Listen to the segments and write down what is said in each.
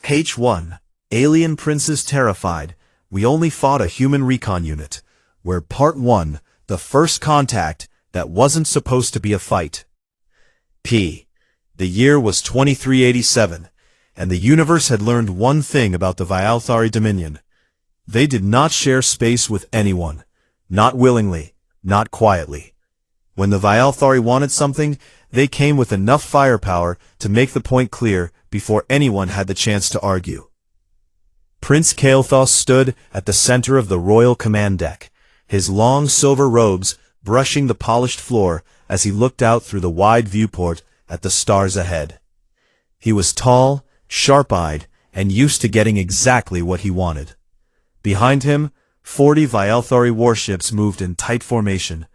H1. Alien Princes Terrified. We only fought a human recon unit. Where Part 1. The First Contact. That wasn't supposed to be a fight. P. The year was 2387, and the universe had learned one thing about the Vialthari Dominion. They did not share space with anyone. Not willingly, not quietly. When the Vialthari wanted something, they came with enough firepower to make the point clear before anyone had the chance to argue. Prince Kael'thas stood at the center of the royal command deck, his long silver robes brushing the polished floor as he looked out through the wide viewport at the stars ahead. He was tall, sharp-eyed, and used to getting exactly what he wanted. Behind him, 40 Vialthari warships moved in tight formation,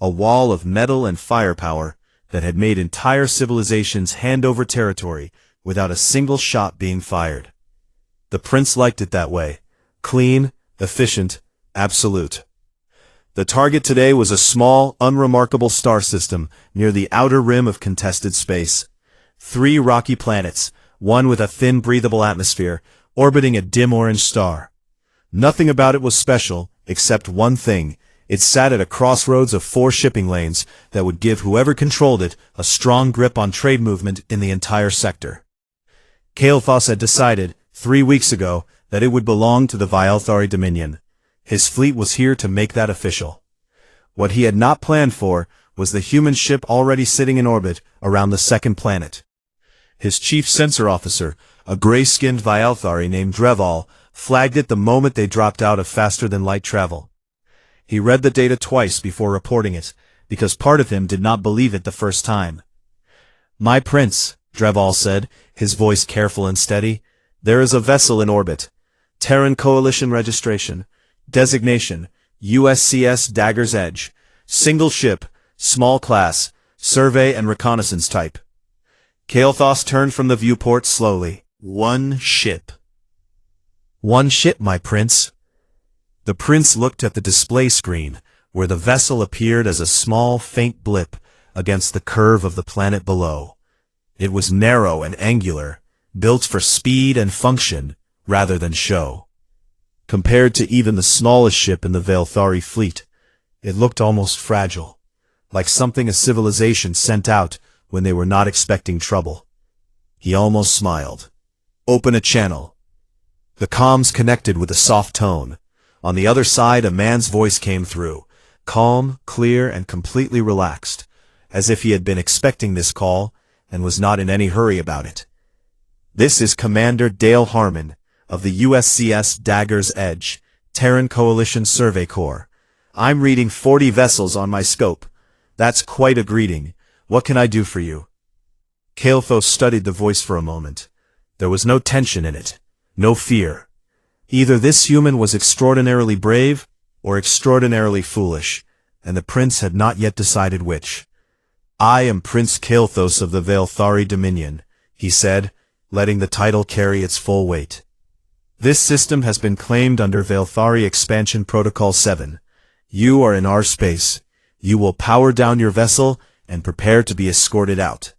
a wall of metal and firepower that had made entire civilizations hand over territory without a single shot being fired. The prince liked it that way. Clean, efficient, absolute. The target today was a small, unremarkable star system near the outer rim of contested space. 3 rocky planets, one with a thin, breathable atmosphere, orbiting a dim orange star. Nothing about it was special, except one thing. It sat at a crossroads of 4 shipping lanes that would give whoever controlled it a strong grip on trade movement in the entire sector. Kael'thas had decided 3 weeks ago that it would belong to the Vialthari Dominion. His fleet was here to make that official. What he had not planned for was the human ship already sitting in orbit around the second planet. His chief sensor officer, a gray-skinned Vialthari named Dreval, flagged it the moment they dropped out of faster-than-light travel. He read the data twice before reporting it, because part of him did not believe it the first time. "My prince," Dreval said, his voice careful and steady, "there is a vessel in orbit. Terran Coalition registration. Designation, USCS Dagger's Edge. Single ship, small class, survey and reconnaissance type." Kael'thas turned from the viewport slowly. "One ship." "One ship, my prince." The prince looked at the display screen, where the vessel appeared as a small, faint blip against the curve of the planet below. It was narrow and angular, built for speed and function rather than show. Compared to even the smallest ship in the Vialthari fleet, it looked almost fragile, like something a civilization sent out when they were not expecting trouble. He almost smiled. "Open a channel." The comms connected with a soft tone. On the other side, a man's voice came through, calm, clear, and completely relaxed, as if he had been expecting this call and was not in any hurry about it. "This is Commander Dale Harmon of the USCS Dagger's Edge, Terran Coalition Survey Corps. I'm reading 40 vessels on my scope. That's quite a greeting. What can I do for you?" Kael'thas studied the voice for a moment. There was no tension in it, no fear. Either this human was extraordinarily brave or extraordinarily foolish, and the prince had not yet decided which. "I am Prince Kael'thas of the Vialthari Dominion," he said, letting the title carry its full weight. "This system has been claimed under Vialthari Expansion Protocol 7. You are in our space. You will power down your vessel and prepare to be escorted out."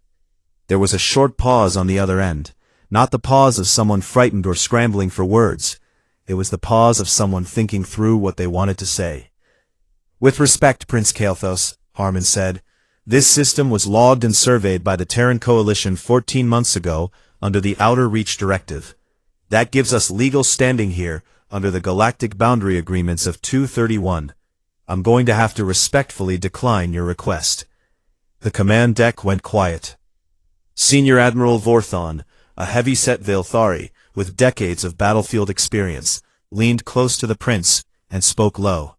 There was a short pause on the other end, not the pause of someone frightened or scrambling for words. It was the pause of someone thinking through what they wanted to say. "With respect, Prince Kael'thas," Harmon said, "this system was logged and surveyed by the Terran Coalition 14 months ago under the Outer Reach Directive. That gives us legal standing here under the Galactic Boundary Agreements of 231. I'm going to have to respectfully decline your request." The command deck went quiet. Senior Admiral Vorthon, a heavy-set Vialthari with decades of battlefield experience, leaned close to the prince and spoke low.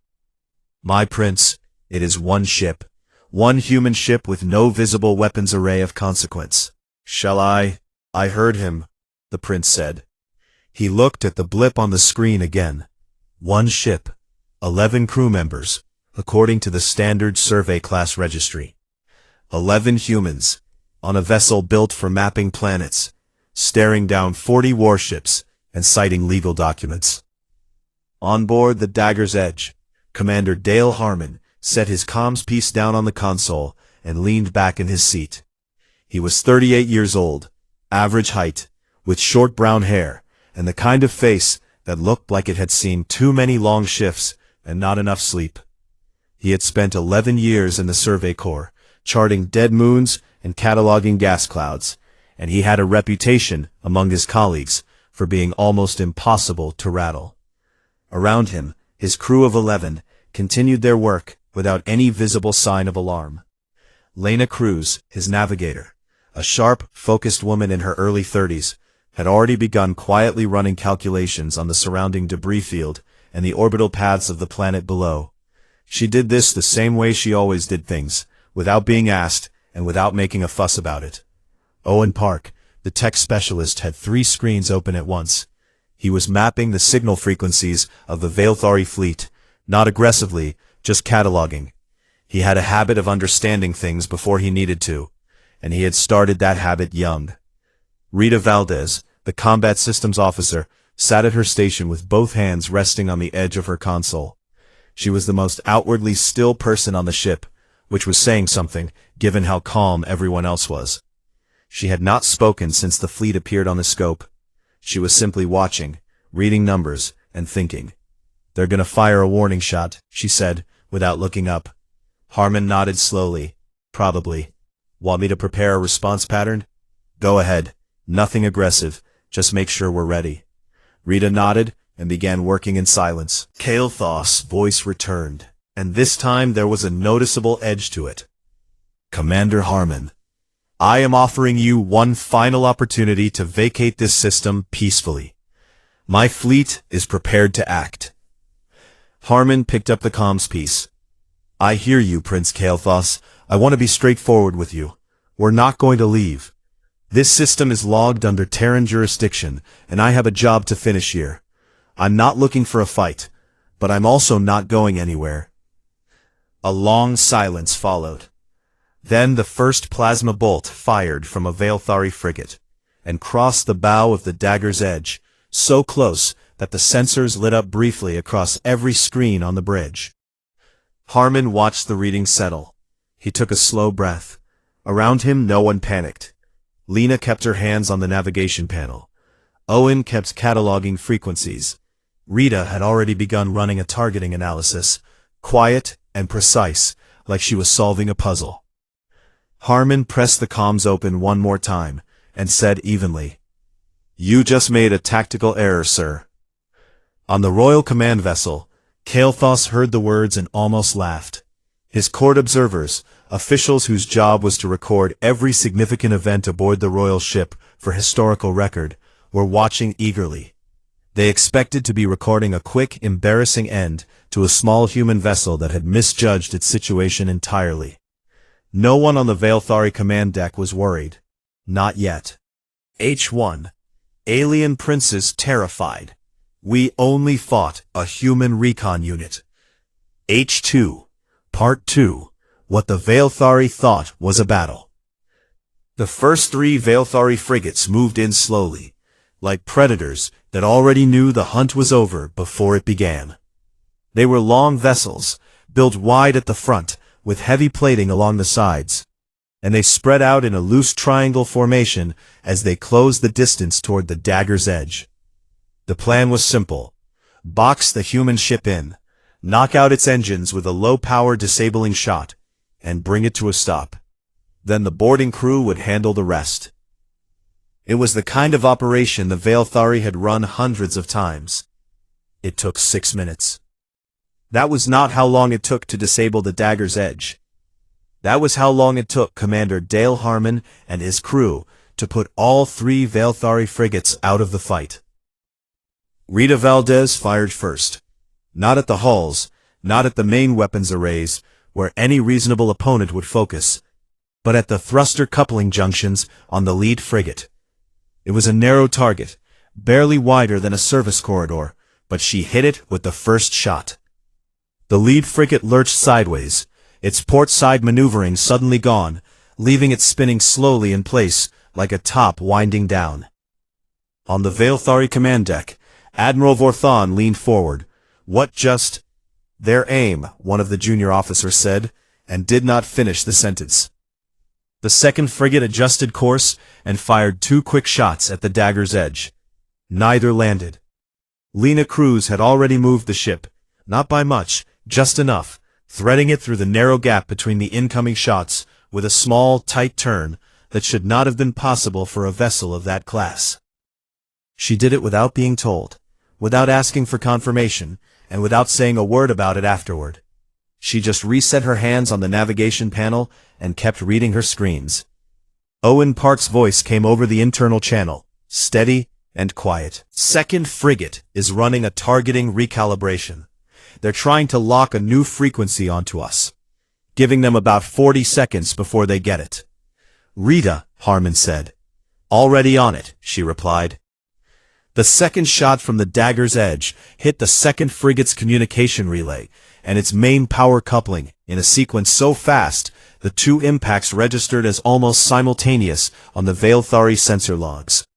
"My prince, it is one ship. One human ship with no visible weapons array of consequence." "Shall I?" "I heard him," the prince said. He looked at the blip on the screen again. One ship, 11 crew members, according to the standard survey class registry. 11 humans, on a vessel built for mapping planets, staring down 40 warships and citing legal documents. On board the Dagger's Edge, Commander Dale Harmon set his comms piece down on the console and leaned back in his seat. He was 38 years old, average height, with short brown hair and the kind of face that looked like it had seen too many long shifts and not enough sleep. He had spent 11 years in the Survey Corps, charting dead moons and cataloging gas clouds, and he had a reputation among his colleagues for being almost impossible to rattle. Around him, his crew of 11 continued their work without any visible sign of alarm. Lena Cruz, his navigator, a sharp, focused woman in her early 30s, had already begun quietly running calculations on the surrounding debris field and the orbital paths of the planet below. She did this the same way she always did things, without being asked and without making a fuss about it. Owen Park, the tech specialist, had 3 screens open at once. He was mapping the signal frequencies of the Veilthari fleet, not aggressively, just cataloging. He had a habit of understanding things before he needed to, and he had started that habit young. Rita Valdez, the combat systems officer, sat at her station with both hands resting on the edge of her console. She was the most outwardly still person on the ship, which was saying something, given how calm everyone else was. She had not spoken since the fleet appeared on the scope. She was simply watching, reading numbers, and thinking. "They're gonna fire a warning shot," she said, without looking up. Harmon nodded slowly. "Probably. Want me to prepare a response pattern?" "Go ahead. Nothing aggressive. Just make sure we're ready." Rita nodded and began working in silence. Kael'thas's voice returned, and this time there was a noticeable edge to it. "Commander Harmon, I am offering you one final opportunity to vacate this system peacefully. My fleet is prepared to act." Harmon picked up the comms piece. "I hear you, Prince Kael'thas. I want to be straightforward with you. We're not going to leave. This system is logged under Terran jurisdiction, and I have a job to finish here. I'm not looking for a fight, but I'm also not going anywhere." A long silence followed. Then the first plasma bolt fired from a Veilthari frigate, and crossed the bow of the Dagger's Edge, so close that the sensors lit up briefly across every screen on the bridge. Harmon watched the reading settle. He took a slow breath. Around him no one panicked. Lena kept her hands on the navigation panel. Owen kept cataloging frequencies. Rita had already begun running a targeting analysis, quiet and precise, like she was solving a puzzle. Harmon pressed the comms open one more time, and said evenly, "You just made a tactical error, sir." On the Royal Command vessel, Kael'thas heard the words and almost laughed. His court observers, officials whose job was to record every significant event aboard the royal ship for historical record, were watching eagerly. They expected to be recording a quick, embarrassing end to a small human vessel that had misjudged its situation entirely. No one on the Veilthari command deck was worried. Not yet. H1. Alien Princes Terrified. We only fought a human recon unit. H2. Part 2. What the Veilthari thought was a battle. The first 3 Veilthari frigates moved in slowly, like predators that already knew the hunt was over before it began. They were long vessels, built wide at the front, with heavy plating along the sides, and they spread out in a loose triangle formation as they closed the distance toward the Dagger's Edge. The plan was simple. Box the human ship in, knock out its engines with a low-power disabling shot, and bring it to a stop. Then the boarding crew would handle the rest. It was the kind of operation the Veilthari had run hundreds of times. It took 6 minutes. That was not how long it took to disable the Dagger's Edge. That was how long it took Commander Dale Harmon and his crew to put all 3 Veilthari frigates out of the fight. Rita Valdez fired first. Not at the hulls, not at the main weapons arrays, where any reasonable opponent would focus, but at the thruster coupling junctions on the lead frigate. It was a narrow target, barely wider than a service corridor, but she hit it with the first shot. The lead frigate lurched sideways, its port side maneuvering suddenly gone, leaving it spinning slowly in place like a top winding down. On the Veilthari command deck, Admiral Vorthon leaned forward. "What just—" "Their aim," one of the junior officers said, and did not finish the sentence. The second frigate adjusted course and fired 2 quick shots at the Dagger's Edge. Neither landed. Lena Cruz had already moved the ship, not by much, just enough, threading it through the narrow gap between the incoming shots with a small, tight turn that should not have been possible for a vessel of that class. She did it without being told, without asking for confirmation, and without saying a word about it afterward. She just reset her hands on the navigation panel and kept reading her screens. Owen Park's voice came over the internal channel, steady and quiet. Second frigate is running a targeting recalibration. They're trying to lock a new frequency onto us, giving them about 40 seconds before they get it. Rita, Harmon said. Already on it, she replied. The second shot from the dagger's edge hit the second frigate's communication relay and its main power coupling in a sequence so fast the two impacts registered as almost simultaneous on the Veilthari sensor logs.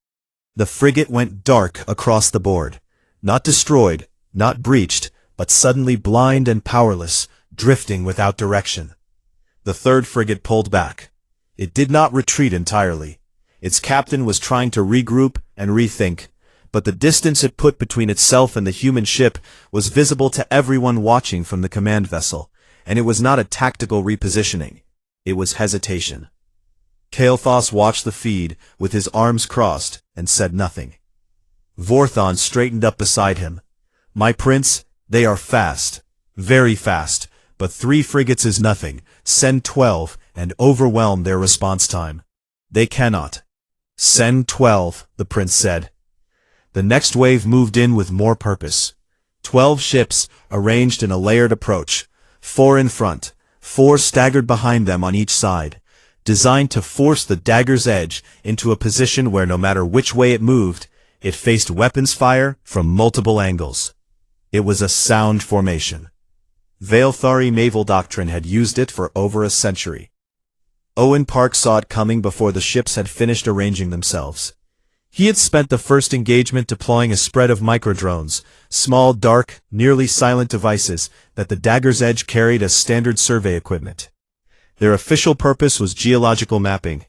The frigate went dark across the board, not destroyed, not breached, but suddenly blind and powerless, drifting without direction. The third frigate pulled back. It did not retreat entirely. Its captain was trying to regroup and rethink, but the distance it put between itself and the human ship was visible to everyone watching from the command vessel, and it was not a tactical repositioning. It was hesitation. Kael'thas watched the feed with his arms crossed and said nothing. Vorthon straightened up beside him. My prince, they are fast, very fast, but 3 frigates is nothing. Send 12 and overwhelm their response time. They cannot. Send 12, the prince said. The next wave moved in with more purpose. 12 ships arranged in a layered approach, 4 in front, 4 staggered behind them on each side, designed to force the dagger's edge into a position where no matter which way it moved, it faced weapons fire from multiple angles. It was a sound formation. Veilthari naval doctrine had used it for over a century. Owen Park saw it coming before the ships had finished arranging themselves. He had spent the first engagement deploying a spread of microdrones, small, dark, nearly silent devices that the dagger's edge carried as standard survey equipment. Their official purpose was geological mapping.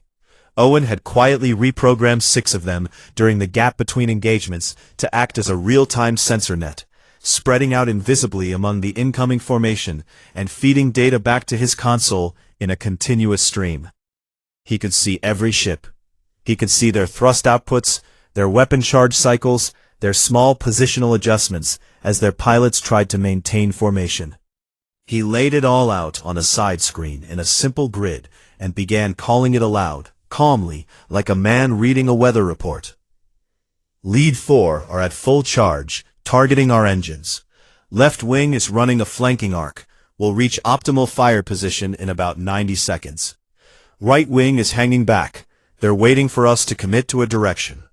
Owen had quietly reprogrammed 6 of them during the gap between engagements to act as a real-time sensor net, spreading out invisibly among the incoming formation and feeding data back to his console in a continuous stream. He could see every ship. He could see their thrust outputs, their weapon charge cycles, their small positional adjustments as their pilots tried to maintain formation. He laid it all out on a side screen in a simple grid and began calling it aloud, calmly, like a man reading a weather report. Lead 4 are at full charge, targeting our engines. Left wing is running a flanking arc. Will reach optimal fire position in about 90 seconds. Right wing is hanging back. They're waiting for us to commit to a direction.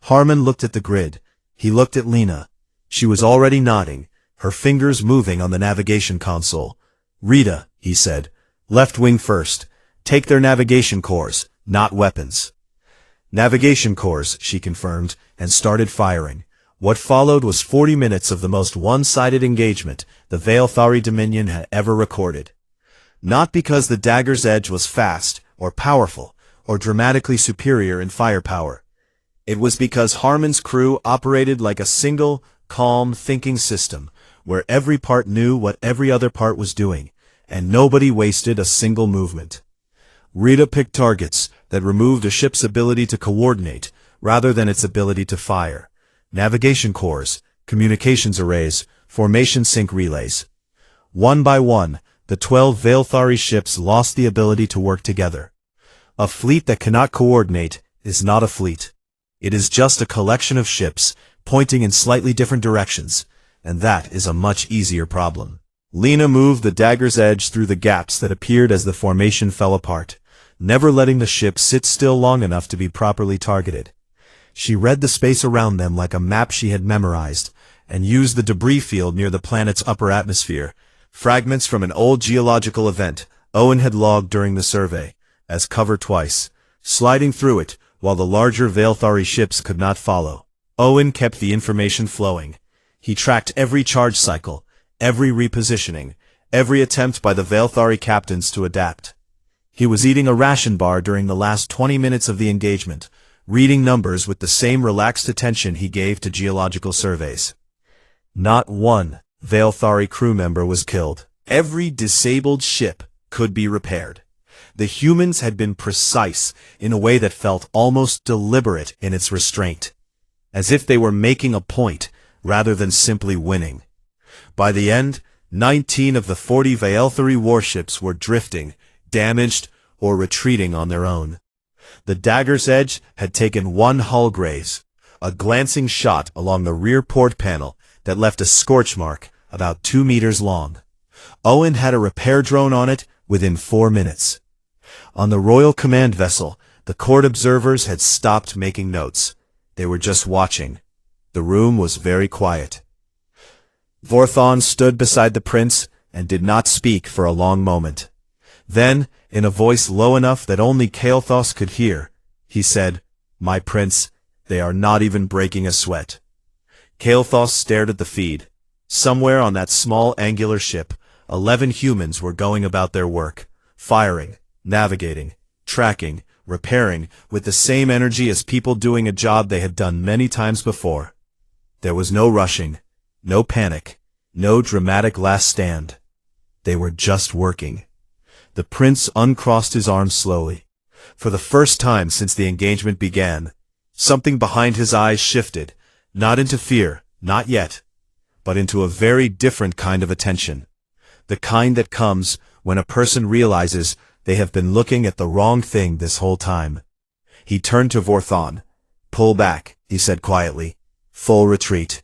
Harmon looked at the grid. He looked at Lena. She was already nodding, her fingers moving on the navigation console. Rita, he said, left wing first. Take their navigation cores, not weapons. Navigation cores, she confirmed, and started firing. What followed was 40 minutes of the most one-sided engagement the Veilthari Dominion had ever recorded. Not because the dagger's edge was fast, or powerful, or dramatically superior in firepower. It was because Harmon's crew operated like a single, calm, thinking system, where every part knew what every other part was doing, and nobody wasted a single movement. Rita picked targets that removed a ship's ability to coordinate, rather than its ability to fire. Navigation cores, communications arrays, formation sync relays. One by one, the 12 Veilthari ships lost the ability to work together. A fleet that cannot coordinate is not a fleet. It is just a collection of ships, pointing in slightly different directions, and that is a much easier problem. Lena moved the dagger's edge through the gaps that appeared as the formation fell apart, never letting the ship sit still long enough to be properly targeted. She read the space around them like a map she had memorized, and used the debris field near the planet's upper atmosphere, fragments from an old geological event Owen had logged during the survey, as cover twice, sliding through it while the larger Veilthari ships could not follow. Owen kept the information flowing. He tracked every charge cycle, every repositioning, every attempt by the Veilthari captains to adapt. He was eating a ration bar during the last 20 minutes of the engagement, reading numbers with the same relaxed attention he gave to geological surveys. Not one Valthari crew member was killed. Every disabled ship could be repaired. The humans had been precise in a way that felt almost deliberate in its restraint, as if they were making a point rather than simply winning. By the end, 19 of the 40 Valthari warships were drifting, damaged, or retreating on their own. The Dagger's Edge had taken one hull graze, a glancing shot along the rear port panel that left a scorch mark about 2 meters long. Owen had a repair drone on it within 4 minutes. On the Royal Command vessel, the court observers had stopped making notes. They were just watching. The room was very quiet. Vorthon stood beside the prince and did not speak for a long moment. Then, in a voice low enough that only Kael'thas could hear, he said, "My prince, they are not even breaking a sweat." Kael'thas stared at the feed. Somewhere on that small angular ship, 11 humans were going about their work, firing, navigating, tracking, repairing, with the same energy as people doing a job they had done many times before. There was no rushing, no panic, no dramatic last stand. They were just working. The prince uncrossed his arms slowly. For the first time since the engagement began, something behind his eyes shifted, not into fear, not yet, but into a very different kind of attention. The kind that comes when a person realizes they have been looking at the wrong thing this whole time. He turned to Vorthon. "Pull back," he said quietly. "Full retreat."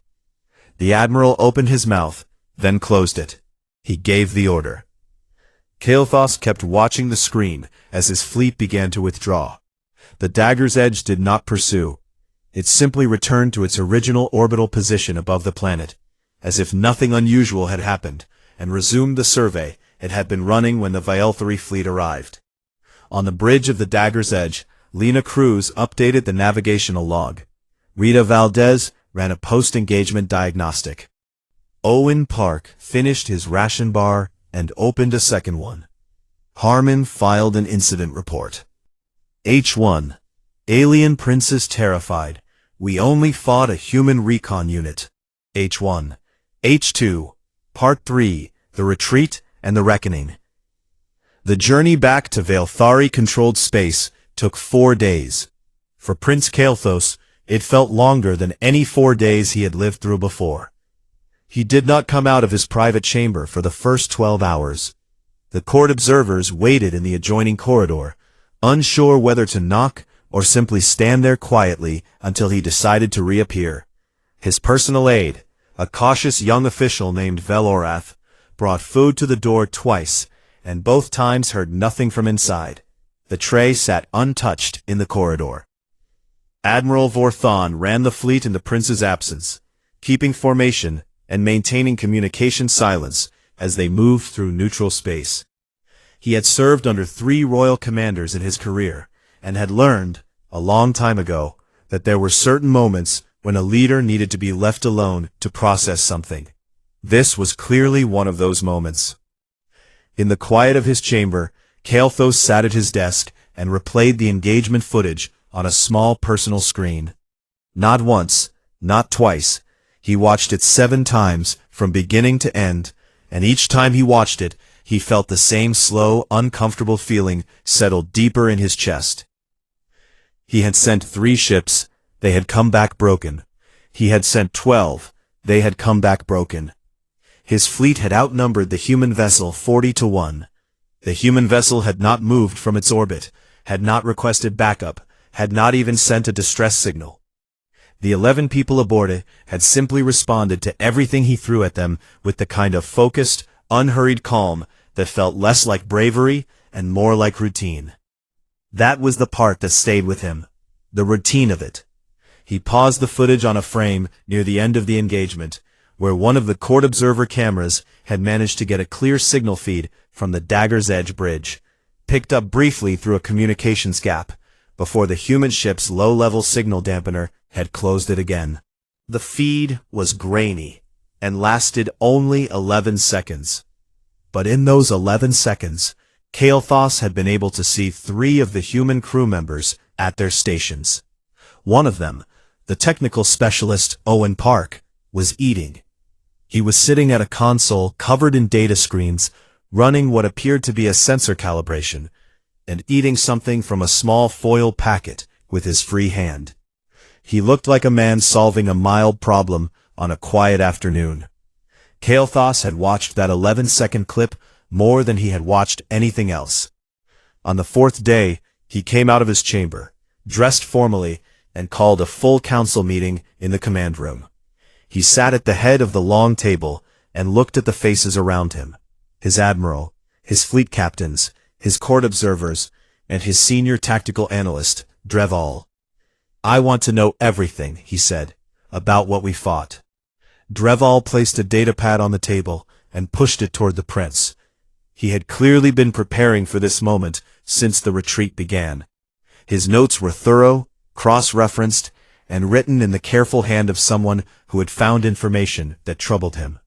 The admiral opened his mouth, then closed it. He gave the order. Kael'thas kept watching the screen as his fleet began to withdraw. The Dagger's Edge did not pursue. It simply returned to its original orbital position above the planet, as if nothing unusual had happened, and resumed the survey it had been running when the Valthari fleet arrived. On the bridge of the Dagger's Edge, Lena Cruz updated the navigational log. Rita Valdez ran a post-engagement diagnostic. Owen Park finished his ration bar and opened a second one. Harmon filed an incident report. H1. Alien Princess terrified. We only fought a human recon unit. H1. H2. Part 3. The Retreat and the Reckoning. The journey back to Valthari-controlled space took 4 days. For Prince Kael'thas, it felt longer than any 4 days he had lived through before. He did not come out of his private chamber for the first 12 hours. The court observers waited in the adjoining corridor, unsure whether to knock or simply stand there quietly until he decided to reappear. His personal aide, a cautious young official named Velorath, brought food to the door twice, and both times heard nothing from inside. The tray sat untouched in the corridor. Admiral Vorthon ran the fleet in the prince's absence, keeping formation and maintaining communication silence as they moved through neutral space. He had served under 3 royal commanders in his career, and had learned, a long time ago, that there were certain moments when a leader needed to be left alone to process something. This was clearly one of those moments. In the quiet of his chamber, Kael'thas sat at his desk and replayed the engagement footage on a small personal screen. Not once, not twice. He watched it 7 times, from beginning to end, and each time he watched it, he felt the same slow, uncomfortable feeling settle deeper in his chest. He had sent 3 ships, they had come back broken. He had sent 12, they had come back broken. His fleet had outnumbered the human vessel 40-1. The human vessel had not moved from its orbit, had not requested backup, had not even sent a distress signal. The 11 people aboard it had simply responded to everything he threw at them with the kind of focused, unhurried calm that felt less like bravery and more like routine. That was the part that stayed with him, the routine of it. He paused the footage on a frame near the end of the engagement, where one of the court observer cameras had managed to get a clear signal feed from the Dagger's Edge bridge, picked up briefly through a communications gap, before the human ship's low-level signal dampener had closed it again. The feed was grainy and lasted only 11 seconds. But in those 11 seconds, Kael'thas had been able to see 3 of the human crew members at their stations. One of them, the technical specialist Owen Park, was eating. He was sitting at a console covered in data screens, running what appeared to be a sensor calibration, and eating something from a small foil packet with his free hand. He looked like a man solving a mild problem on a quiet afternoon. Kael'thas had watched that 11-second clip more than he had watched anything else. On the fourth day, he came out of his chamber, dressed formally, and called a full council meeting in the command room. He sat at the head of the long table and looked at the faces around him, his admiral, his fleet captains, his court observers, and his senior tactical analyst, Dreval. "I want to know everything," he said, "about what we fought." Dreval placed a datapad on the table and pushed it toward the prince. He had clearly been preparing for this moment since the retreat began. His notes were thorough, cross-referenced, and written in the careful hand of someone who had found information that troubled him.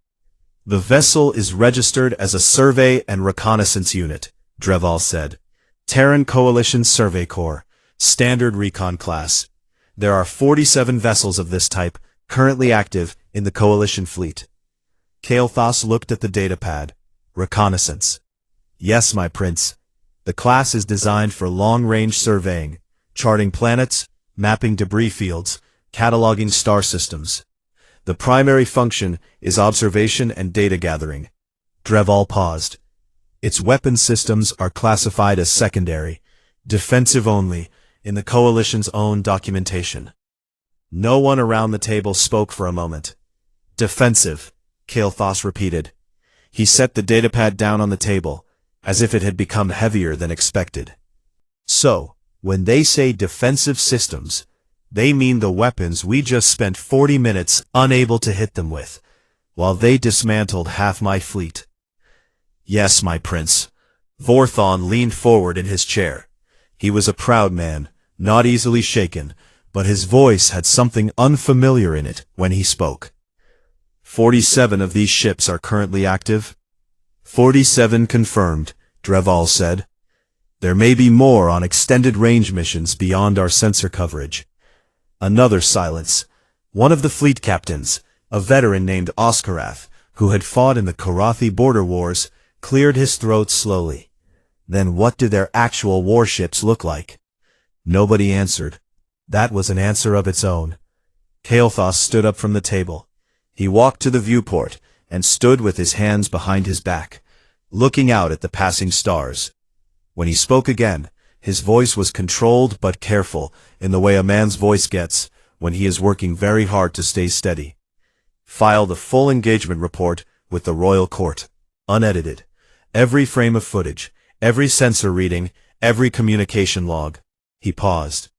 "The vessel is registered as a survey and reconnaissance unit," Dreval said. "Terran Coalition Survey Corps, standard recon class. There are 47 vessels of this type currently active in the Coalition fleet." Kael'thas looked at the datapad. "Reconnaissance." "Yes, my prince. The class is designed for long-range surveying, charting planets, mapping debris fields, cataloging star systems. The primary function is observation and data gathering." Dreval paused. "Its weapon systems are classified as secondary, defensive only, in the Coalition's own documentation." No one around the table spoke for a moment. "Defensive," Kael'thas repeated. He set the datapad down on the table, as if it had become heavier than expected. "So, when they say defensive systems, they mean the weapons we just spent 40 minutes unable to hit them with, while they dismantled half my fleet." "Yes, my prince." Vorthon leaned forward in his chair. He was a proud man, not easily shaken, but his voice had something unfamiliar in it when he spoke. 47 of these ships are currently active?" 47 confirmed, Dreval said. "There may be more on extended range missions beyond our sensor coverage." Another silence. One of the fleet captains, a veteran named Oskarath, who had fought in the Karathi border wars, cleared his throat slowly. "Then what do their actual warships look like?" Nobody answered. That was an answer of its own. Kael'thas stood up from the table. He walked to the viewport and stood with his hands behind his back, looking out at the passing stars. When he spoke again, his voice was controlled but careful, in the way a man's voice gets when he is working very hard to stay steady. "File the full engagement report with the Royal Court, unedited. Every frame of footage, every sensor reading, every communication log." He paused.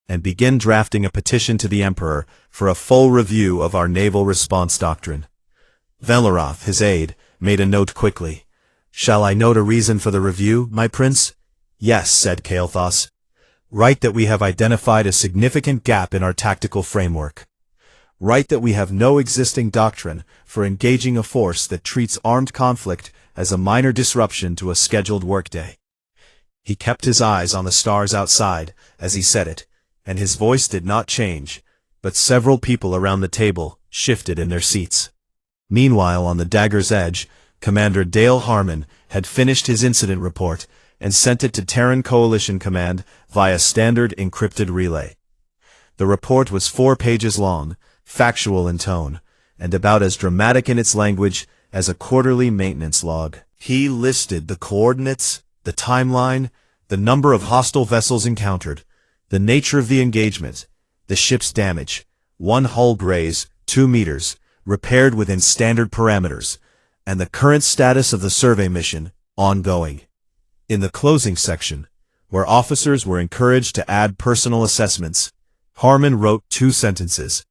"And begin drafting a petition to the Emperor for a full review of our naval response doctrine." Velaroth, his aide, made a note quickly. "Shall I note a reason for the review, my prince?" "Yes," said Kael'thas. "Write that we have identified a significant gap in our tactical framework. Write that we have no existing doctrine for engaging a force that treats armed conflict as a minor disruption to a scheduled workday." He kept his eyes on the stars outside as he said it, and his voice did not change, but several people around the table shifted in their seats. Meanwhile, on the Dagger's Edge, Commander Dale Harmon had finished his incident report and sent it to Terran Coalition Command via standard encrypted relay. The report was 4 pages long, factual in tone, and about as dramatic in its language as a quarterly maintenance log. He listed the coordinates, the timeline, the number of hostile vessels encountered, the nature of the engagement, the ship's damage, 1 hull graze, 2 meters, repaired within standard parameters, and the current status of the survey mission, ongoing. In the closing section, where officers were encouraged to add personal assessments, Harmon wrote 2 sentences.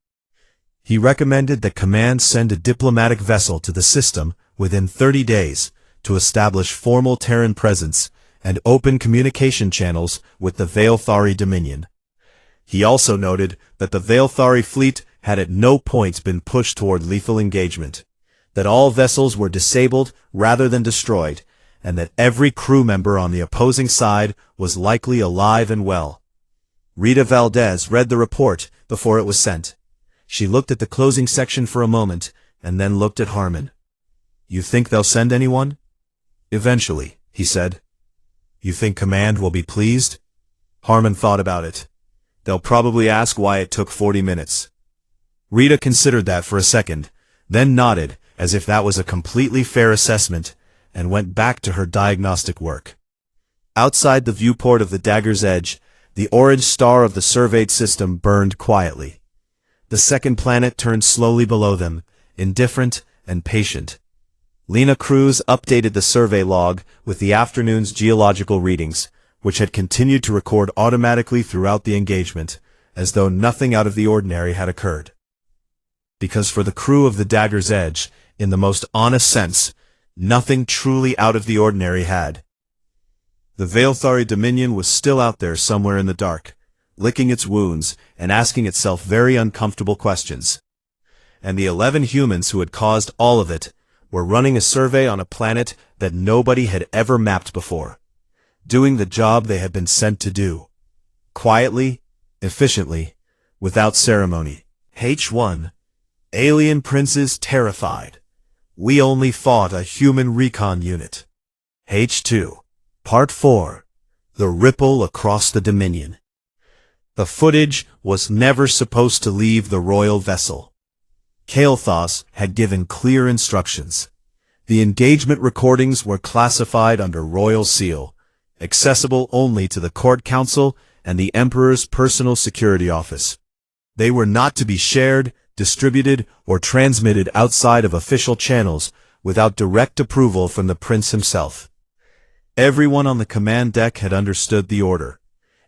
He recommended that Command send a diplomatic vessel to the system within 30 days to establish formal Terran presence and open communication channels with the Veilthari Dominion. He also noted that the Veilthari fleet had at no point been pushed toward lethal engagement, that all vessels were disabled rather than destroyed, and that every crew member on the opposing side was likely alive and well. Rita Valdez read the report before it was sent. She looked at the closing section for a moment, and then looked at Harmon. "You think they'll send anyone?" "Eventually," he said. "You think Command will be pleased?" Harmon thought about it. "They'll probably ask why it took 40 minutes. Rita considered that for a second, then nodded as if that was a completely fair assessment, and went back to her diagnostic work. Outside the viewport of the Dagger's Edge, the orange star of the surveyed system burned quietly. The second planet turned slowly below them, indifferent and patient. Lena Cruz updated the survey log with the afternoon's geological readings, which had continued to record automatically throughout the engagement, as though nothing out of the ordinary had occurred. Because for the crew of the Dagger's Edge, in the most honest sense, nothing truly out of the ordinary had. The Veilthari Dominion was still out there somewhere in the dark, licking its wounds and asking itself very uncomfortable questions. And the 11 humans who had caused all of it were running a survey on a planet that nobody had ever mapped before, doing the job they had been sent to do. Quietly, efficiently, without ceremony. H1. Alien Princes Terrified. We only fought a human recon unit. H2. Part 4. The Ripple Across the Dominion. The footage was never supposed to leave the royal vessel. Kael'thas had given clear instructions. The engagement recordings were classified under royal seal, accessible only to the court council and the Emperor's personal security office. They were not to be shared, distributed, or transmitted outside of official channels without direct approval from the prince himself. Everyone on the command deck had understood the order.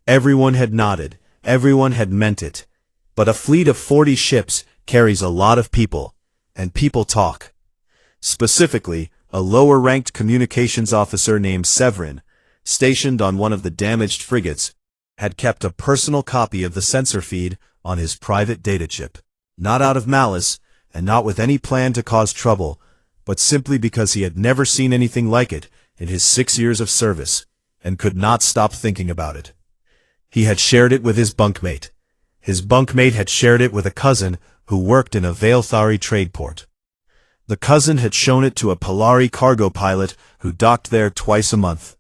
Everyone had nodded. Everyone had meant it. But a fleet of 40 ships carries a lot of people, and people talk. Specifically, a lower-ranked communications officer named Severin, stationed on one of the damaged frigates, had kept a personal copy of the sensor feed on his private data chip. Not out of malice, and not with any plan to cause trouble, but simply because he had never seen anything like it in his 6 years of service, and could not stop thinking about it. He had shared it with his bunkmate. His bunkmate had shared it with a cousin who worked in a Veilthari trade port. The cousin had shown it to a Polari cargo pilot who docked there twice a month.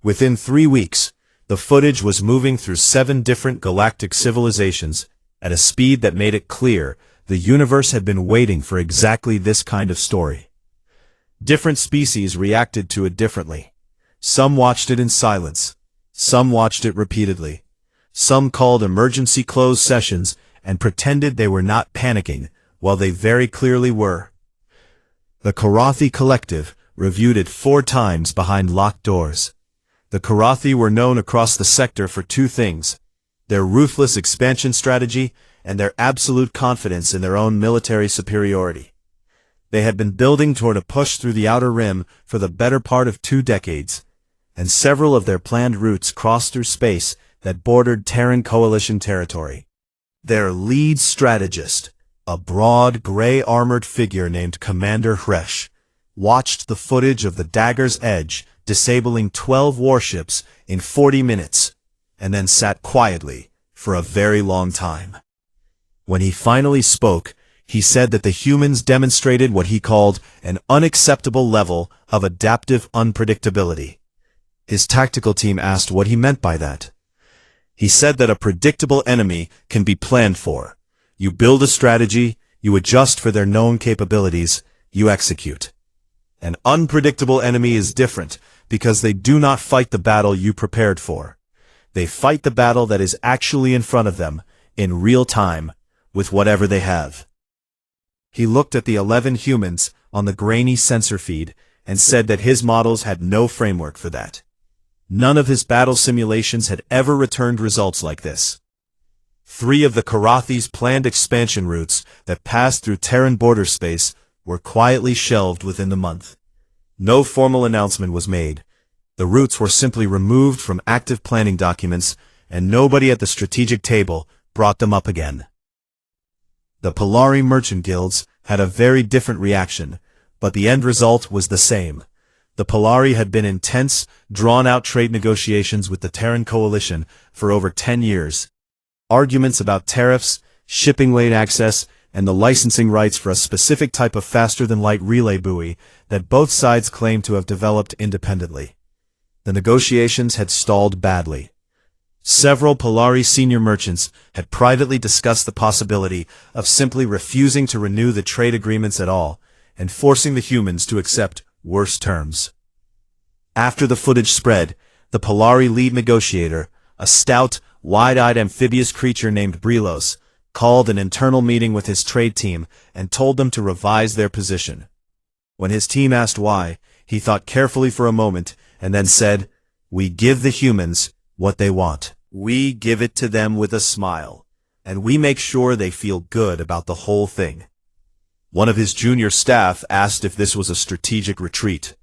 Within 3 weeks, the footage was moving through 7 different galactic civilizations at a speed that made it clear the universe had been waiting for exactly this kind of story. Different species reacted to it differently. Some watched it in silence. Some watched it repeatedly. Some called emergency closed sessions and pretended they were not panicking, while they very clearly were. The Karathi Collective reviewed it 4 times behind locked doors. The Karathi were known across the sector for 2 things: their ruthless expansion strategy and their absolute confidence in their own military superiority. They had been building toward a push through the Outer Rim for the better part of 2 decades, and several of their planned routes crossed through space that bordered Terran Coalition territory. Their lead strategist, a broad, gray-armored figure named Commander Hresh, watched the footage of the Dagger's Edge disabling 12 warships in 40 minutes, and then sat quietly for a very long time. When he finally spoke, he said that the humans demonstrated what he called an unacceptable level of adaptive unpredictability. His tactical team asked what he meant by that. He said that a predictable enemy can be planned for. You build a strategy, you adjust for their known capabilities, you execute. An unpredictable enemy is different because they do not fight the battle you prepared for. They fight the battle that is actually in front of them, in real time, with whatever they have. He looked at the 11 humans on the grainy sensor feed and said that his models had no framework for that. None of his battle simulations had ever returned results like this. 3 of the Karathi's planned expansion routes that passed through Terran border space were quietly shelved within the month. No formal announcement was made. The routes were simply removed from active planning documents, and nobody at the strategic table brought them up again. The Polari merchant guilds had a very different reaction, but the end result was the same. The Polari had been in tense, drawn-out trade negotiations with the Terran coalition for over 10 years. Arguments about tariffs, shipping lane access, and the licensing rights for a specific type of faster-than-light relay buoy that both sides claimed to have developed independently. The negotiations had stalled badly. Several Polari senior merchants had privately discussed the possibility of simply refusing to renew the trade agreements at all, and forcing the humans to accept worse terms. After the footage spread, the Polari lead negotiator, a stout, wide-eyed amphibious creature named Brelos, called an internal meeting with his trade team and told them to revise their position. When his team asked why, he thought carefully for a moment and then said, "We give the humans what they want. We give it to them with a smile, and we make sure they feel good about the whole thing." One of his junior staff asked if this was a strategic retreat.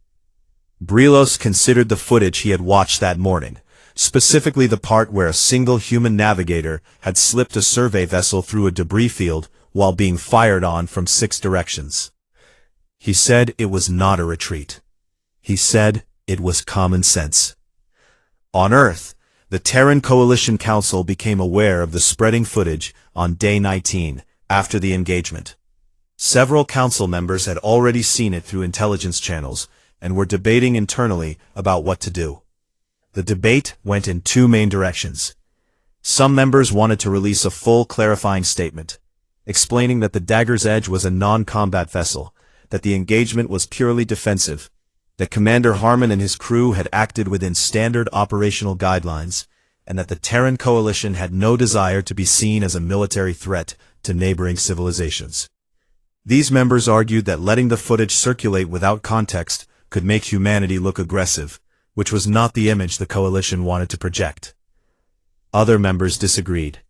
Brelos considered the footage he had watched that morning, specifically the part where a single human navigator had slipped a survey vessel through a debris field while being fired on from 6 directions. He said it was not a retreat. He said it was common sense. On Earth, the Terran Coalition Council became aware of the spreading footage on Day 19, after the engagement. Several council members had already seen it through intelligence channels and were debating internally about what to do. The debate went in 2 main directions. Some members wanted to release a full clarifying statement, explaining that the Dagger's Edge was a non-combat vessel, that the engagement was purely defensive, that Commander Harmon and his crew had acted within standard operational guidelines, and that the Terran Coalition had no desire to be seen as a military threat to neighboring civilizations. These members argued that letting the footage circulate without context could make humanity look aggressive, which was not the image the Coalition wanted to project. Other members disagreed.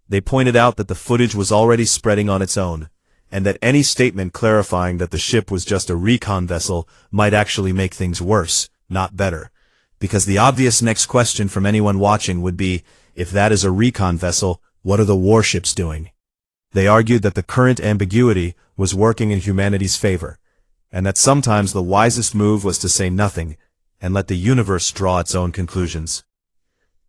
They pointed out that the footage was already spreading on its own, and that any statement clarifying that the ship was just a recon vessel might actually make things worse, not better, because the obvious next question from anyone watching would be, if that is a recon vessel, what are the warships doing? They argued that the current ambiguity was working in humanity's favor, and that sometimes the wisest move was to say nothing and let the universe draw its own conclusions.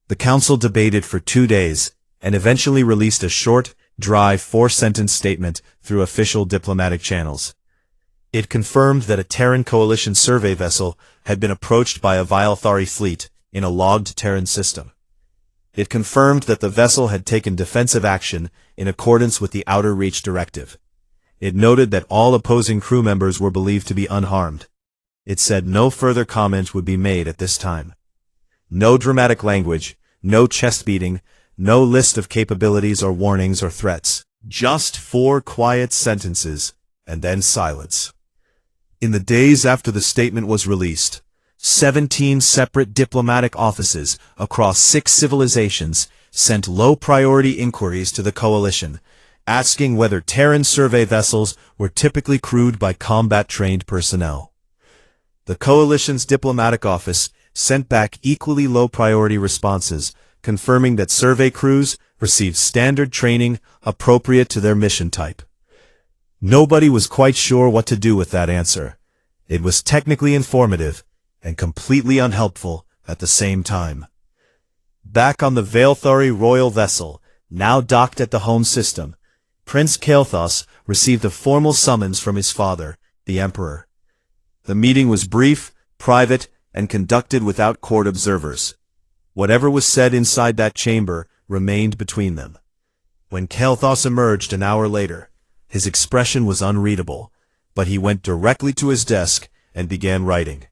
The council debated for 2 days and eventually released a short, dry 4-sentence statement through official diplomatic channels. It confirmed that a Terran Coalition survey vessel had been approached by a Vialthari fleet in a logged Terran system. It confirmed that the vessel had taken defensive action in accordance with the Outer Reach Directive. It noted that all opposing crew members were believed to be unharmed. It said no further comment would be made at this time. No dramatic language, no chest beating, no list of capabilities or warnings or threats. Just 4 quiet sentences, and then silence. In the days after the statement was released, 17 separate diplomatic offices across 6 civilizations sent low-priority inquiries to the Coalition, asking whether Terran survey vessels were typically crewed by combat-trained personnel. The Coalition's diplomatic office sent back equally low-priority responses, confirming that survey crews received standard training appropriate to their mission type. Nobody was quite sure what to do with that answer. It was technically informative and completely unhelpful at the same time. Back on the Vialthari royal vessel, now docked at the home system, Prince Kael'thas received a formal summons from his father, the Emperor. The meeting was brief, private, and conducted without court observers. Whatever was said inside that chamber remained between them. When Kael'thas emerged an hour later, his expression was unreadable, but he went directly to his desk and began writing.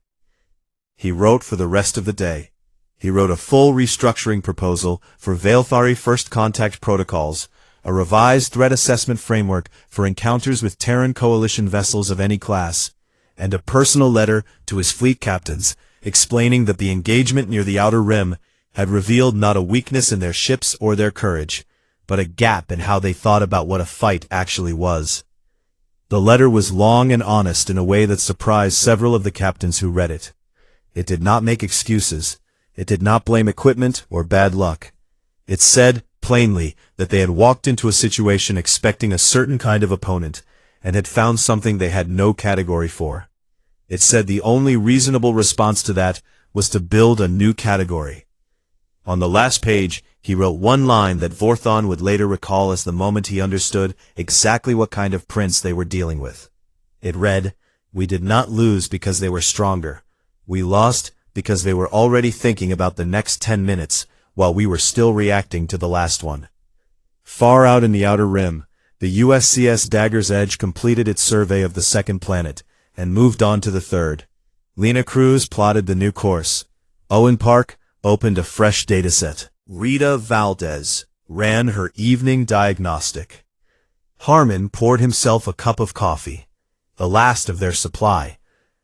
He wrote for the rest of the day. He wrote a full restructuring proposal for Vialthari First Contact Protocols, a revised threat assessment framework for encounters with Terran Coalition vessels of any class, and a personal letter to his fleet captains, explaining that the engagement near the Outer Rim had revealed not a weakness in their ships or their courage, but a gap in how they thought about what a fight actually was. The letter was long and honest in a way that surprised several of the captains who read it. It did not make excuses. It did not blame equipment or bad luck. It said, plainly, that they had walked into a situation expecting a certain kind of opponent, and had found something they had no category for. It said the only reasonable response to that was to build a new category. On the last page, he wrote one line that Vorthon would later recall as the moment he understood exactly what kind of prince they were dealing with. It read, "We did not lose because they were stronger. We lost because they were already thinking about the next 10 minutes while we were still reacting to the last one." Far out in the outer rim, the USCS Dagger's Edge completed its survey of the second planet and moved on to the third. Lena Cruz plotted the new course. Owen Park opened a fresh dataset. Rita Valdez ran her evening diagnostic. Harmon poured himself a cup of coffee, the last of their supply,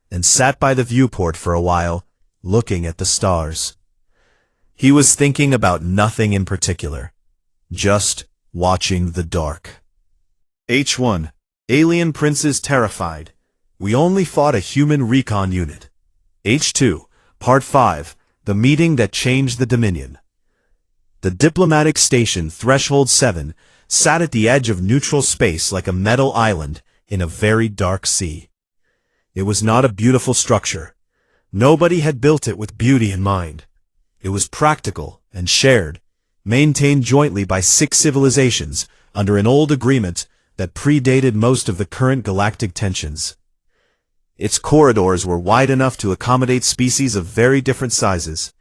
and sat by the viewport for a while, looking at the stars. He was thinking about nothing in particular, just watching the dark. H1. Alien Princes Terrified. We only fought a human recon unit. H2. Part 5. The Meeting That Changed the Dominion. The diplomatic station Threshold 7 sat at the edge of neutral space like a metal island in a very dark sea. It was not a beautiful structure. Nobody had built it with beauty in mind. It was practical and shared, maintained jointly by 6 civilizations under an old agreement that predated most of the current galactic tensions. Its corridors were wide enough to accommodate species of very different sizes,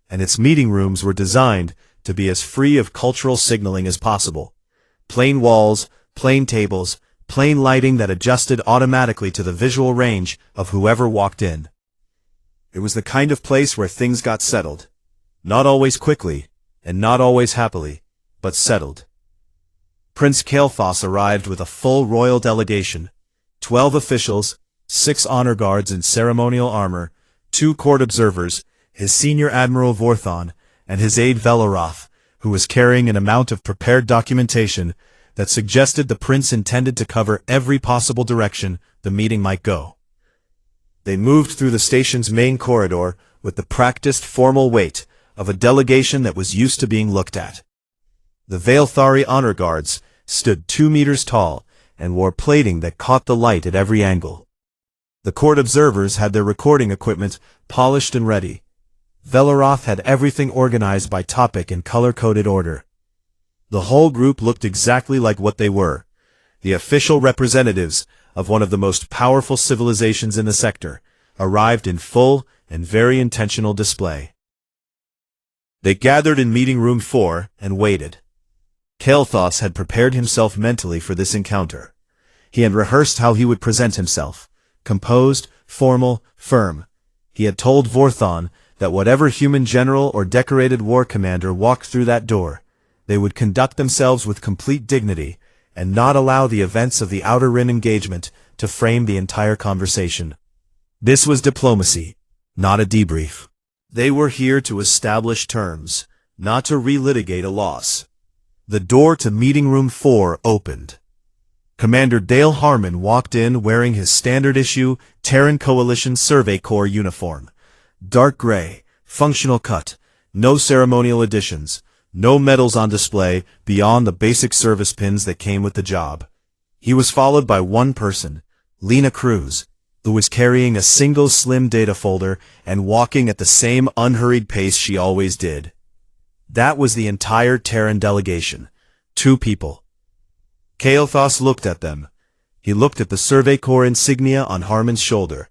and its meeting rooms were designed to be as free of cultural signaling as possible. Plain walls, plain tables, plain lighting that adjusted automatically to the visual range of whoever walked in. It was the kind of place where things got settled. Not always quickly, and not always happily, but settled. Prince Kael'thas arrived with a full royal delegation, 12 officials, 6 honor guards in ceremonial armor, 2 court observers, his senior admiral Vorthon, and his aide Velaroth, who was carrying an amount of prepared documentation that suggested the prince intended to cover every possible direction the meeting might go. They moved through the station's main corridor with the practiced formal weight of a delegation that was used to being looked at. The Veilthari honor guards stood 2 meters tall and wore plating that caught the light at every angle. The court observers had their recording equipment polished and ready. Velaroth had everything organized by topic in color-coded order. The whole group looked exactly like what they were, the official representatives of one of the most powerful civilizations in the sector, arrived in full and very intentional display. They gathered in meeting room 4 and waited. Kael'thas had prepared himself mentally for this encounter. He had rehearsed how he would present himself, composed, formal, firm. He had told Vorthon that whatever human general or decorated war commander walked through that door, they would conduct themselves with complete dignity and not allow the events of the Outer Rim engagement to frame the entire conversation. This was diplomacy, not a debrief. They were here to establish terms, not to relitigate a loss. The door to meeting room 4 opened. Commander Dale Harmon walked in wearing his standard-issue Terran Coalition Survey Corps uniform. Dark gray, functional cut, no ceremonial additions, no medals on display beyond the basic service pins that came with the job. He was followed by one person, Lena Cruz, who was carrying a single slim data folder and walking at the same unhurried pace she always did. That was the entire Terran delegation. 2 people. Kael'thas looked at them. He looked at the Survey Corps insignia on Harmon's shoulder.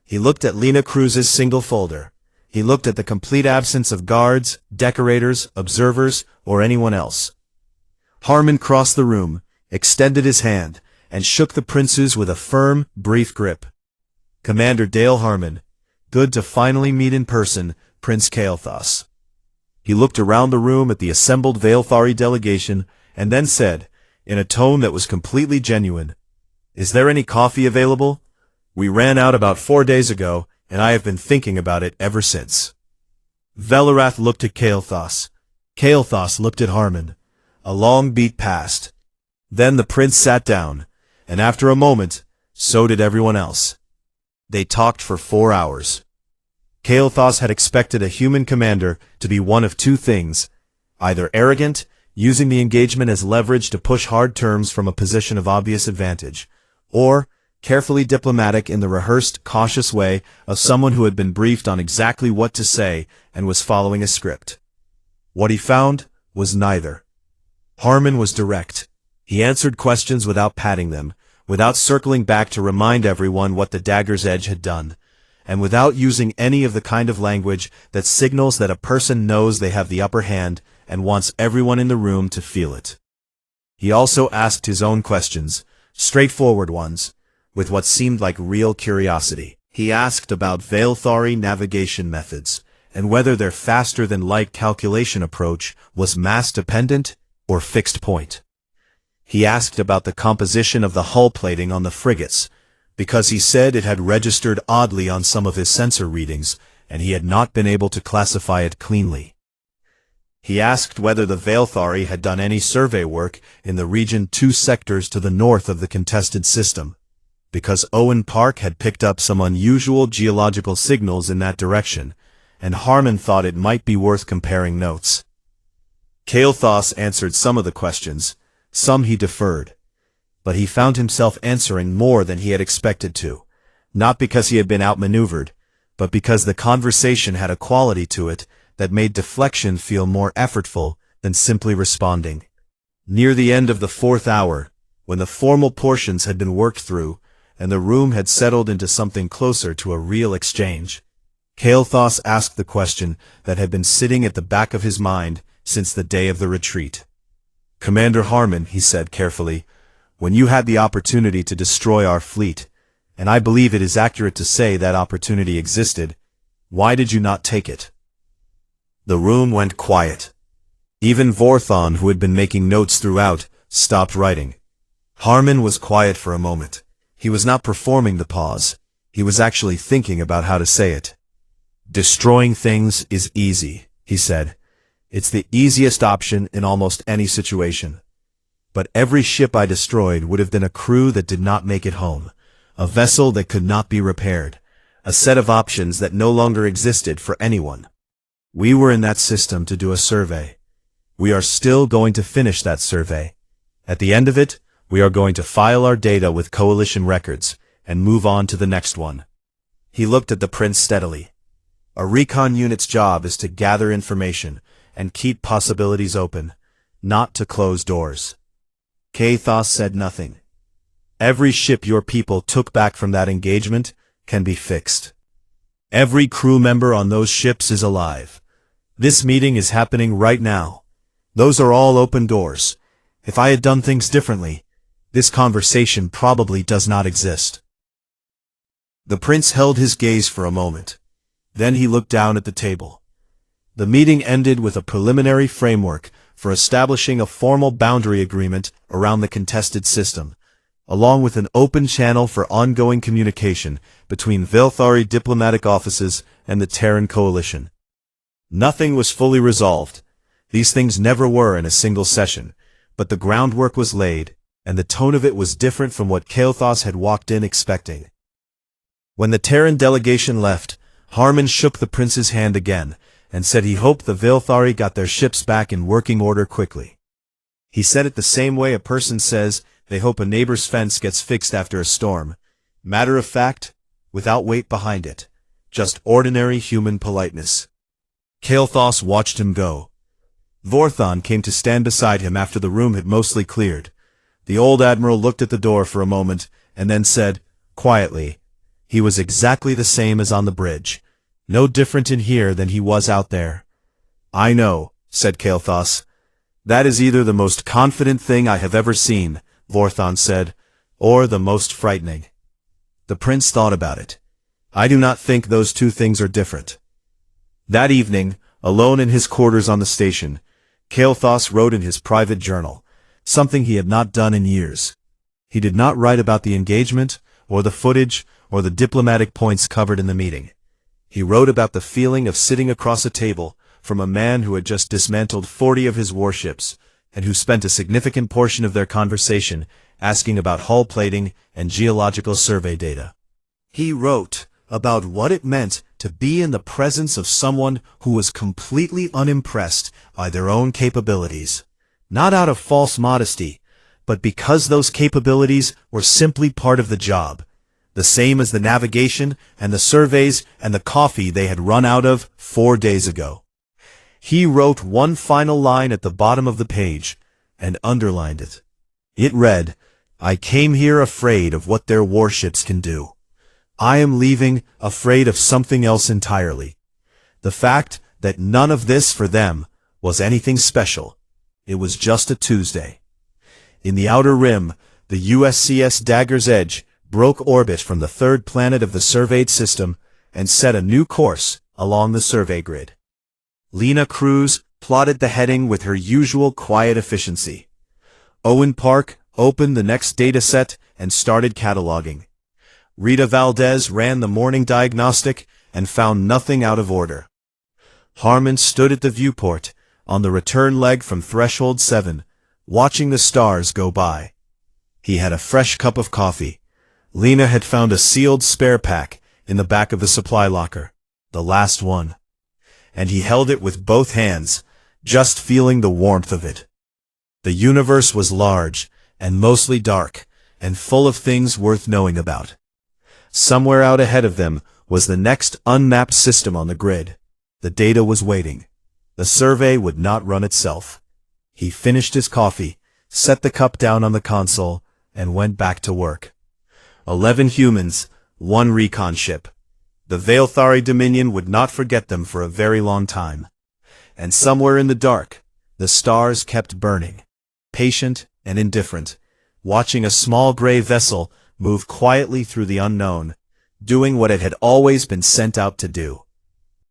He looked at Lena Cruz's single folder. He looked at the complete absence of guards, decorators, observers, or anyone else. Harmon crossed the room, extended his hand, and shook the prince's with a firm, brief grip. Commander Dale Harmon, good to finally meet in person, Prince Kael'thas. He looked around the room at the assembled Veilthari delegation, and then said, in a tone that was completely genuine, "Is there any coffee available? We ran out about 4 days ago, and I have been thinking about it ever since." Velaroth looked at Kael'thas. Kael'thas looked at Harmon. A long beat passed. Then the prince sat down, and after a moment, so did everyone else. They talked for 4 hours. Kael'thas had expected a human commander to be one of 2 things, either arrogant, using the engagement as leverage to push hard terms from a position of obvious advantage, or carefully diplomatic in the rehearsed, cautious way of someone who had been briefed on exactly what to say and was following a script. What he found was neither. Harmon was direct. He answered questions without padding them, without circling back to remind everyone what the dagger's edge had done, and without using any of the kind of language that signals that a person knows they have the upper hand and wants everyone in the room to feel it. He also asked his own questions, straightforward ones, with what seemed like real curiosity. He asked about Veilthari navigation methods, and whether their faster-than-light calculation approach was mass-dependent or fixed point. He asked about the composition of the hull plating on the frigates, because he said it had registered oddly on some of his sensor readings, and he had not been able to classify it cleanly. He asked whether the Veilthari had done any survey work in the region 2 sectors to the north of the contested system, because Owen Park had picked up some unusual geological signals in that direction, and Harmon thought it might be worth comparing notes. Kael'thas answered some of the questions, some he deferred. But he found himself answering more than he had expected to, not because he had been outmaneuvered, but because the conversation had a quality to it that made deflection feel more effortful than simply responding. Near the end of the 4th hour, when the formal portions had been worked through, and the room had settled into something closer to a real exchange, Kael'thas asked the question that had been sitting at the back of his mind since the day of the retreat. "Commander Harmon," he said carefully, "when you had the opportunity to destroy our fleet, and I believe it is accurate to say that opportunity existed, why did you not take it?" The room went quiet. Even Vorthon, who had been making notes throughout, stopped writing. Harmon was quiet for a moment. He was not performing the pause. He was actually thinking about how to say it. "Destroying things is easy," he said. "It's the easiest option in almost any situation. But every ship I destroyed would have been a crew that did not make it home, a vessel that could not be repaired, a set of options that no longer existed for anyone. We were in that system to do a survey. We are still going to finish that survey. At the end of it, we are going to file our data with Coalition records and move on to the next one." He looked at the prince steadily. A recon unit's job is to gather information and keep possibilities open, not to close doors. Kael'thas said nothing. "Every ship your people took back from that engagement can be fixed. Every crew member on those ships is alive. This meeting is happening right now. Those are all open doors. If I had done things differently, this conversation probably does not exist." The prince held his gaze for a moment. Then he looked down at the table. The meeting ended with a preliminary framework for establishing a formal boundary agreement around the contested system, along with an open channel for ongoing communication between Veilthari diplomatic offices and the Terran coalition. Nothing was fully resolved. These things never were in a single session, but the groundwork was laid, and the tone of it was different from what Kael'thas had walked in expecting. When the Terran delegation left, Harmon shook the prince's hand again, and said he hoped the Veilthari got their ships back in working order quickly. He said it the same way a person says they hope a neighbor's fence gets fixed after a storm. Matter of fact, without weight behind it. Just ordinary human politeness. Kael'thas watched him go. Vorthon came to stand beside him after the room had mostly cleared. The old admiral looked at the door for a moment, and then said, quietly, he was exactly the same as on the bridge. No different in here than he was out there. "I know," said Kael'thas. "That is either the most confident thing I have ever seen," Vorthon said, "or the most frightening." The prince thought about it. "I do not think those two things are different." That evening, alone in his quarters on the station, Kael'thas wrote in his private journal, something he had not done in years. He did not write about the engagement, or the footage, or the diplomatic points covered in the meeting. He wrote about the feeling of sitting across a table from a man who had just dismantled 40 of his warships, and who spent a significant portion of their conversation asking about hull plating and geological survey data. He wrote about what it meant to be in the presence of someone who was completely unimpressed by their own capabilities, not out of false modesty, but because those capabilities were simply part of the job, the same as the navigation and the surveys and the coffee they had run out of 4 days ago. He wrote one final line at the bottom of the page and underlined it. It read, "I came here afraid of what their warships can do. I am leaving afraid of something else entirely." The fact that none of this for them was anything special. It was just a Tuesday. In the outer rim, the USCS Dagger's Edge broke orbit from the third planet of the surveyed system and set a new course along the survey grid. Lena Cruz plotted the heading with her usual quiet efficiency. Owen Park opened the next dataset and started cataloging. Rita Valdez ran the morning diagnostic and found nothing out of order. Harmon stood at the viewport on the return leg from Threshold 7, watching the stars go by. He had a fresh cup of coffee. Lena had found a sealed spare pack in the back of the supply locker, the last one. And he held it with both hands, just feeling the warmth of it. The universe was large and mostly dark and full of things worth knowing about. Somewhere out ahead of them was the next unmapped system on the grid. The data was waiting. The survey would not run itself. He finished his coffee, set the cup down on the console, and went back to work. 11 humans, 1 recon ship. The Veilthari Dominion would not forget them for a very long time. And somewhere in the dark, the stars kept burning, patient and indifferent, watching a small gray vessel move quietly through the unknown, doing what it had always been sent out to do.